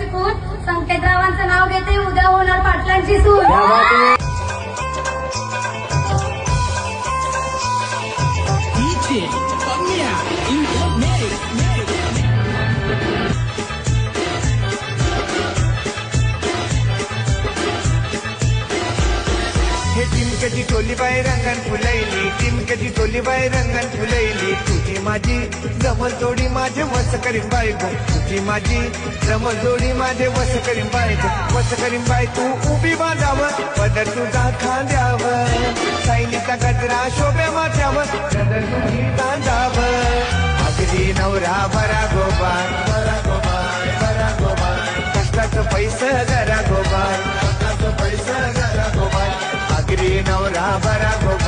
शिकून संकेतरावांचं नाव घेते, उद्या होणार पाटलांची सून. हे टिमक्याची टोली बाई रंगण फुलैली, टिमक्याची टोली बाई रंगण फुलैली. तुझी माझी जमल जोडी माझे वस करीन बाई गो, तुझी माझी जमल जोडी माझे वस करीन बाई गो. वस करीन बाई तू उभी बांधावं, पदर तुझा खांद्यावर, सायलीचा गजरा शोभे माझ्यावर, पदर तुझी बांधावं. अगदी नवरा बरा गोबार, बरा गोबार, बरा गोबार, कष्टाचं पैसे जरा गोबार, कष्टाचं पैसे जरा गोबार. अगदी नवरा बरा गोबार.